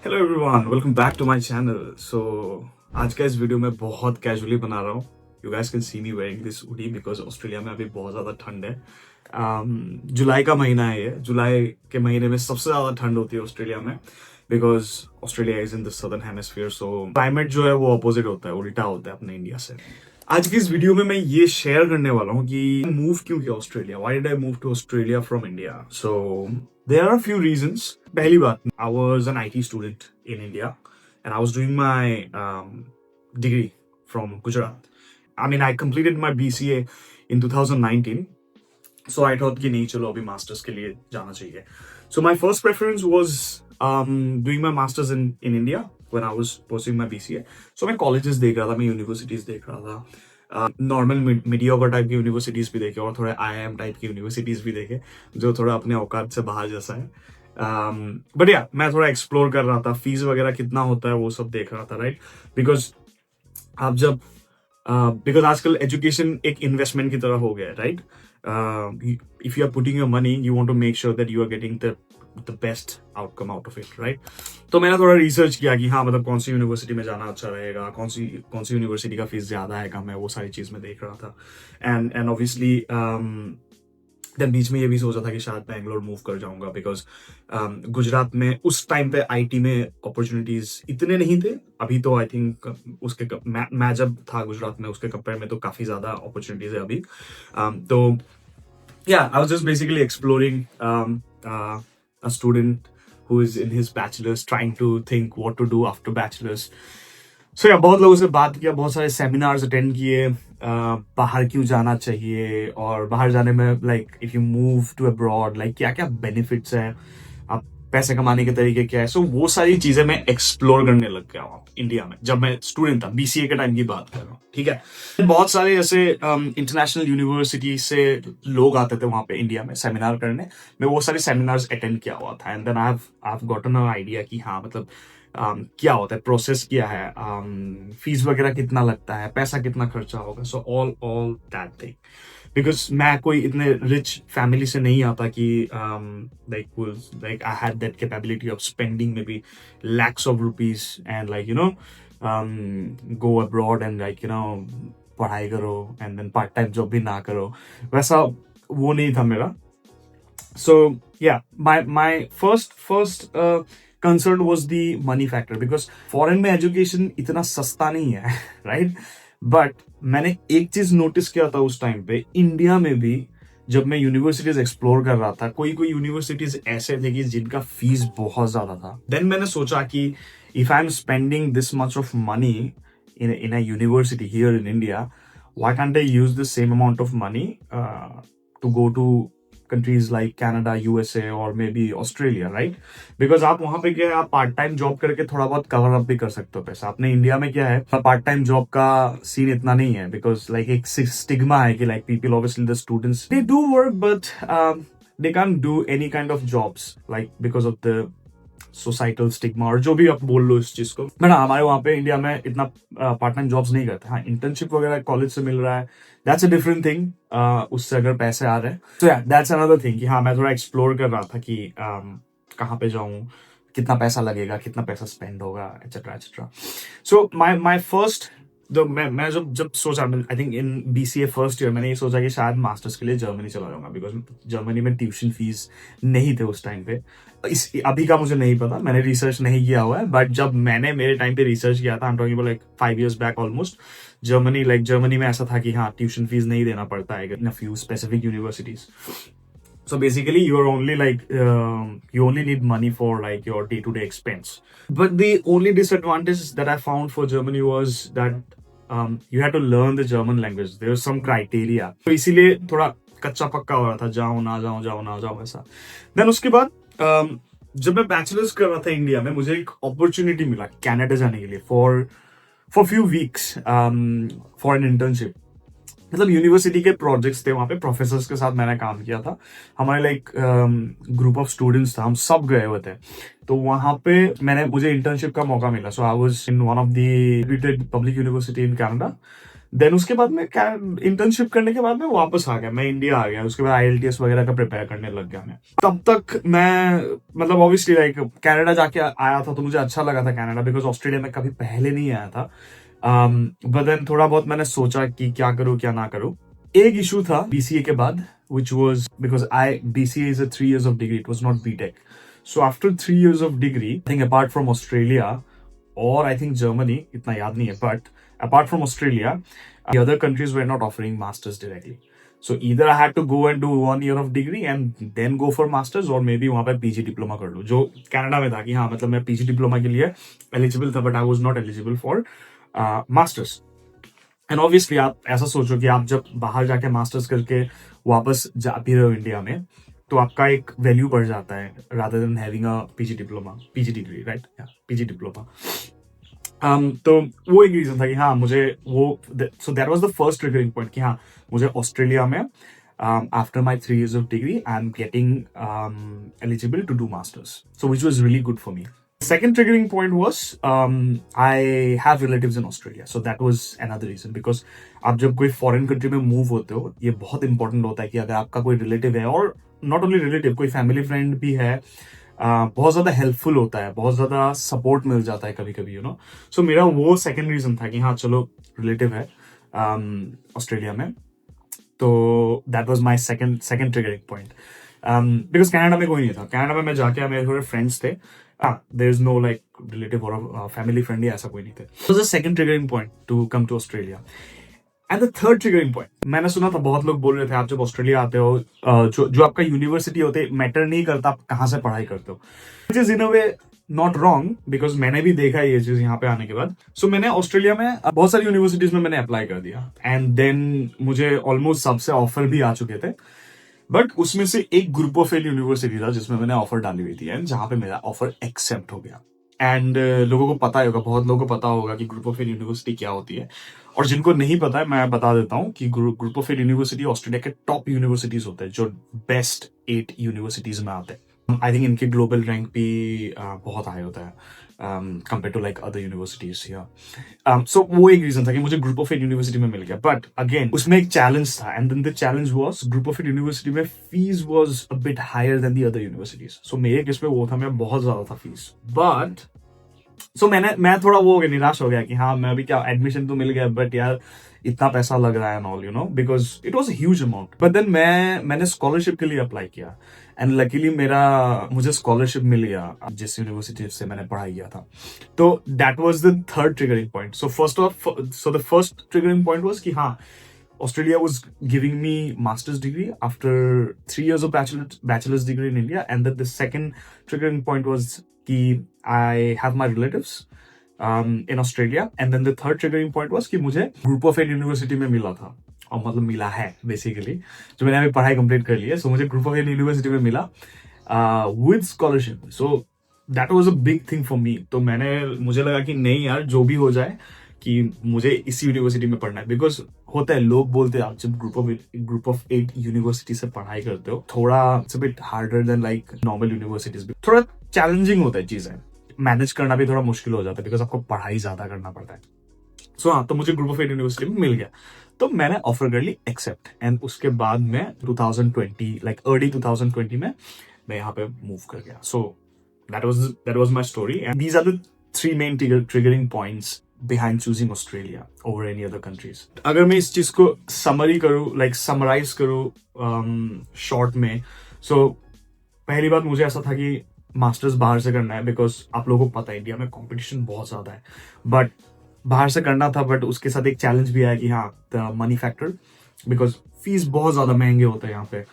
Hello everyone, welcome back to my channel. So आज का इस वीडियो में बहुत कैजुअली बना रहा हूँ। You guys can see me wearing this hoodie because Australia में अभी बहुत ज़्यादा ठंड है। जुलाई का महीना है ये। जुलाई के महीने में सबसे ज़्यादा ठंड होती है ऑस्ट्रेलिया में because Australia is in the southern hemisphere. So climate जो है वो अपोजिट होता है, उल्टा होता है अपने इंडिया से। आज की इस वीडियो में मैं ये शेयर करने वाला हूँ कि मूव क्यों किया Australia, why did I move to Australia from India. So there are few reasons. पहली बात, I was an IT student in India and I was doing my degree from Gujarat. I mean I completed my BCA in 2019. So I thought कि नहीं, चलो अभी masters के लिए जाना चाहिए. So my first preference was doing my masters in India when I was pursuing my BCA. So मैं colleges देख रहा था, मैं universities देख रहा था, नॉर्मल मीडियोकर टाइप की यूनिवर्सिटीज भी देखे और थोड़े IIM टाइप की यूनिवर्सिटीज भी देखे जो थोड़ा अपने औकात से बाहर जैसा है. बट या मैं थोड़ा एक्सप्लोर कर रहा था, फीस वगैरह कितना होता है वो सब देख रहा था, राइट. बिकॉज आप जब बिकॉज आजकल एजुकेशन एक इन्वेस्टमेंट की तरह हो गया है, right. If you are putting your money, you want to make sure that you are getting the best outcome out of it, right? तो मैंने थोड़ा रिसर्च किया कि हाँ मतलब कौन सी यूनिवर्सिटी में जाना अच्छा रहेगा, कौन सी यूनिवर्सिटी का फीस ज्यादा है कम है, वो सारी चीज में देख रहा था. एंड ऑब्वियसली देन बीच में ये भी सोचा था कि शायद बैंगलोर मूव कर जाऊंगा बिकॉज गुजरात में उस टाइम पे आईटी में अपॉर्चुनिटीज इतने नहीं थे. अभी तो आई थिंक उसके मैं जब था गुजरात में उसके कंपेयर में तो काफी ज्यादा अपॉर्चुनिटीज है अभी. तो yeah, I was just basically exploring a student who is in his bachelor's, trying to think what to do after bachelor's. So yeah, बहुत लोगों से बात किया, बहुत सारे सेमिनार्स अटेंड किए, बाहर क्यों जाना चाहिए और बाहर जाने में like if you move to abroad like क्या क्या बेनिफिट्स हैं, आप पैसे कमाने के तरीके क्या है. सो वो सारी चीजें मैं एक्सप्लोर करने लग गया हूँ इंडिया में जब मैं स्टूडेंट था, बीसीए के टाइम की बात कर रहा हूँ, ठीक है. बहुत सारे ऐसे इंटरनेशनल यूनिवर्सिटी से लोग आते थे वहां पे इंडिया में सेमिनार करने. मैं वो सारे सेमिनार्स अटेंड किया हुआ था and then I have gotten a idea कि हाँ मतलब क्या होता है, प्रोसेस क्या है, फीस वगैरह कितना लगता है, पैसा कितना खर्चा होगा. So all that thing because मैं कोई इतने रिच फैमिली से नहीं आता कि like I had that capability of spending may be lakhs of rupees and like you know go abroad and like you know पढ़ाई करो and then part time job भी ना करो, वैसा वो नहीं था मेरा. So yeah, my first concern was the money factor because foreign में education इतना सस्ता नहीं है, right? But मैंने एक चीज नोटिस किया था उस टाइम पे, इंडिया में भी जब मैं यूनिवर्सिटीज एक्सप्लोर कर रहा था, कोई यूनिवर्सिटीज ऐसे थे कि जिनका फीस बहुत ज्यादा था. देन मैंने सोचा कि if I am spending this much of money in a university here in India, why can't I use the same amount of money to go to countries like Canada, USA or maybe Australia, right? Because आप वहां पे क्या है, आप part time job करके थोड़ा बहुत cover up भी कर सकते हो पैसा. अपने इंडिया में क्या है, पार्ट टाइम जॉब का सीन इतना नहीं है बिकॉज लाइक एक स्टिग्मा है कि like people obviously the students they do work but they can't do any kind of jobs like because of the societal stigma और जो भी आप बोल लो इस चीज को. बट हमारे वहां पे इंडिया में इतना पार्ट टाइम जॉब्स नहीं करते. हाँ, इंटर्नशिप वगैरह कॉलेज से मिल रहा है, दैट्स अ डिफरेंट थिंग. उससे अगर पैसे आ रहे हैं तो या दैट्स अनदर थिंग कि हाँ मैं थोड़ा एक्सप्लोर कर रहा था कि कहाँ पे जाऊं, कितना पैसा लगेगा, कितना पैसा स्पेंड होगा, etcetera etcetera. So my first मैं जब सोचा, I think in BCA first year मैंने ये सोचा कि शायद मास्टर्स के लिए जर्मनी चला जाऊंगा बिकॉज जर्मनी में ट्यूशन फीस नहीं थे उस टाइम पे. अभी का मुझे नहीं पता, मैंने रिसर्च नहीं किया हुआ है, बट जब मैंने मेरे टाइम पे रिसर्च किया था, I am talking about like 5 years back almost, Germany में ऐसा था कि हाँ ट्यूशन फीस नहीं देना पड़ता है in a few specific universities. So basically, you are only like you only need money for like your day-to-day expense. But the only disadvantage that I found for Germany was that you had to learn the German language. There was some criteria. तो इसीलिए थोड़ा कच्चा पक्का हो रहा था, जाओ ना जाओ ऐसा. Then उसके बाद जब मैं बैचलर्स कर रहा था इंडिया में, मुझे एक अपॉर्चुनिटी मिला कनाडा जाने के लिए for few weeks for an internship. मतलब यूनिवर्सिटी के प्रोजेक्ट्स थे, वहां पे प्रोफेसर्स के साथ मैंने काम किया था. हमारे लाइक ग्रुप ऑफ स्टूडेंट्स था, हम सब गए हुए थे. तो वहां पे मुझे इंटर्नशिप का मौका मिला. So I was in one of the reputed public university in Canada. Then उसके बाद मैं इंटर्नशिप करने के बाद मैं वापस आ गया, मैं इंडिया आ गया, उसके बाद IELTS वगैरह का प्रिपेयर करने लग गया मैं। तब तक मैं मतलब ऑब्वियसली लाइक कनाडा जाके आया था तो मुझे अच्छा लगा था कनाडा, बिकॉज ऑस्ट्रेलिया में कभी पहले नहीं आया था। बट देन थोड़ा बहुत मैंने सोचा कि क्या करूँ क्या ना करूँ। एक इशू था BCA के बाद, which was because BCA is a 3 years of degree, it was not BTech. So after 3 years of degree, I think apart from Australia or I think Germany, इतना याद नहीं है, but apart from Australia, the other countries were not offering masters directly. So either I had to go and do 1 year of degree and then go for masters, or maybe वहाँ पे PG diploma कर लूँ, जो Canada में था कि हाँ मतलब मैं PG डिप्लोमा के लिए एलिजिबल था, but I was not eligible for masters. And obviously आप ऐसा सोचो कि आप जब बाहर जाके मास्टर्स करके वापस जा भी रहे हो इंडिया में, तो आपका एक वैल्यू बढ़ जाता है rather than having a PG diploma, PG degree, right, PG diploma. तो वो एक रीजन था कि हाँ मुझे वो, so that was the first triggering point कि हाँ मुझे ऑस्ट्रेलिया में after my 3 years of degree I am getting eligible to do masters, so which was really good for me. Second triggering point was I have relatives in Australia, so that was another reason, because आप जब कोई foreign country में move होते हो, ये बहुत important होता है कि अगर आपका कोई रिलेटिव है, और नॉट ओनली रिलेटिव, कोई फैमिली फ्रेंड भी है, बहुत ज्यादा हेल्पफुल होता है, बहुत ज्यादा सपोर्ट मिल जाता है कभी कभी, यू नो। सो मेरा वो सेकंड रीजन था कि हाँ चलो रिलेटिव है ऑस्ट्रेलिया में, तो that was my second triggering point. Because Canada में कोई नहीं था, कनाडा में मैं जाके मेरे थोड़े फ्रेंड्स थे, there is no like relative और फैमिली फ्रेंड, ऐसा कोई नहीं थे। So the second triggering point to come to Australia. And the third triggering point, मैंने सुना था बहुत लोग बोल रहे थे आप जब ऑस्ट्रेलिया आते हो, जो आपका यूनिवर्सिटी होते है मैटर नहीं करता आप कहाँ से पढ़ाई करते हो, which is in a way not wrong, because मैंने भी देखा है ये चीज यहाँ पे आने के बाद। सो मैंने ऑस्ट्रेलिया में बहुत सारी यूनिवर्सिटीज में मैंने अप्लाई कर दिया, एंड देन मुझे ऑलमोस्ट सबसे ऑफर भी आ चुके थे, बट उसमें से एक ग्रुप ऑफ एल यूनिवर्सिटी था जिसमें मैंने ऑफर डाली हुई थी, एंड जहां पे मेरा ऑफर एक्सेप्ट हो गया। एंड लोगों को पता होगा, बहुत लोगों को पता होगा कि ग्रुप ऑफ एल यूनिवर्सिटी क्या होती है, और जिनको नहीं पता है मैं बता देता हूँ कि group of eight university Australia के टॉप यूनिवर्सिटीज होते हैं, जो बेस्ट 8 यूनिवर्सिटीज में आते हैं। आई थिंक इनके ग्लोबल रैंक भी बहुत हाई होता है compare to like other universities here. So वो एक रीजन था कि मुझे ग्रुप ऑफ एट यूनिवर्सिटी में मिल गया, बट अगेन उसमें एक चैलेंज था, and then the challenge was group of eight university में fees was a bit higher than the other universities. So मेरे केस में वो था, मैं बहुत ज्यादा था फीस, बट सो मैं थोड़ा वो हो गया, निराश हो गया कि हाँ मैं अभी क्या एडमिशन तो मिल गया, बट यार इतना पैसा लग रहा है and all, you know, because it was a huge amount. But then मैंने स्कॉलरशिप के लिए अप्लाई किया, एंड लकीली मुझे स्कॉलरशिप मिल गया जिस यूनिवर्सिटी से मैंने पढ़ाई किया था। तो that was the third triggering point. So the first triggering point was कि हाँ Australia was giving me master's degree after 3 years of bachelor's degree in India, and then the second triggering point was कि I have my relatives in Australia, and then the third triggering point was कि मुझे group of eight university में मिला था, और मतलब मिला है बेसिकली, जो मैंने अभी पढ़ाई कंप्लीट कर ली है। सो मुझे ग्रुप ऑफ एट यूनिवर्सिटी में मिला with scholarship, so that was a big thing for me. तो मुझे लगा कि नहीं यार जो भी हो जाए कि मुझे इसी यूनिवर्सिटी में पढ़ना है, बिकॉज होता है लोग बोलते हैं आप जब ग्रुप ऑफ 8 यूनिवर्सिटी से पढ़ाई करते हो, थोड़ा it's a bit harder than like normal universities, थोड़ा चैलेंजिंग होता है चीजें, मैनेज करना भी थोड़ा मुश्किल हो जाता है, बिकॉज आपको पढ़ाई ज्यादा करना पड़ता है। सो हाँ, तो मुझे ग्रुप ऑफ 8 यूनिवर्सिटी में मिल गया, तो मैंने ऑफर कर ली एक्सेप्ट, एंड उसके बाद में 2020 लाइक अर्ली 2020 में मैं यहाँ पे मूव कर गया। सो that was my story, and these are the 3 main triggering points behind choosing Australia over any other countries. अगर मैं इस चीज को समरी करूँ, लाइक समराइज करूँ शॉर्ट में, सो पहली बात मुझे ऐसा था कि मास्टर्स बाहर से करना है, बिकॉज आप लोगों को पता है इंडिया में कंपटीशन बहुत ज्यादा है, बट बाहर से करना था, बट उसके साथ एक चैलेंज भी आया कि हाँ the money factor, because fees बहुत ज्यादा महंगे होते हैं यहाँ पे।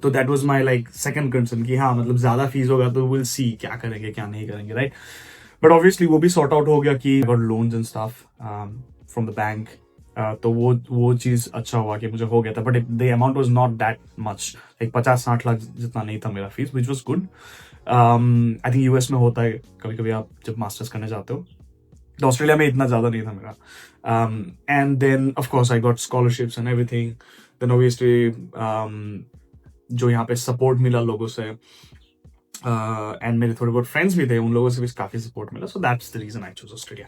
तो that was my like second concern कि हाँ मतलब ज्यादा फीस होगा तो विल सी क्या करेंगे क्या नहीं करेंगे, राइट। बट ऑब्वियसली वो भी सॉर्ट आउट हो गया कि got loans and stuff from the bank, तो वो चीज अच्छा हुआ कि मुझे हो गया था, but the amount was not that much, like 50-60 lakh जितना नहीं था मेरा fees, which was good. I think US में होता है कभी कभी आप जब मास्टर्स करने जाते हो, तो ऑस्ट्रेलिया में इतना ज्यादा नहीं था मेरा। And then of course I got scholarships and everything, then obviously जो यहाँ पे सपोर्ट मिला लोगों से, एंड मेरे थोड़े बहुत फ्रेंड्स भी थे, उन लोगों से भी काफी सपोर्ट मिला, so that's the reason I choose Australia.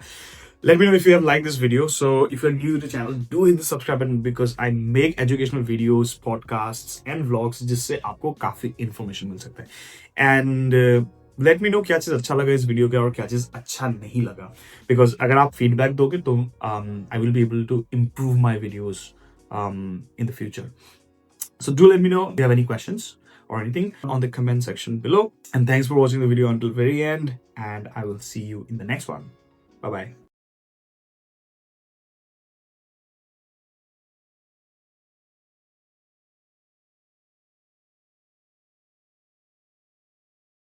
Let me know if you have liked this video. So if you're new to the channel, do hit the subscribe button because I make educational videos, podcasts and vlogs जिससे आपको काफी information मिल सकता है. And let me know क्या चीज अच्छा लगा इस वीडियो का और क्या चीज अच्छा नहीं लगा. Because अगर आप feedback दोगे तो I will be able to improve my videos in the future. So do let me know if you have any questions or anything on the comment section below. And thanks for watching the video until very end. And I will see you in the next one. Bye bye.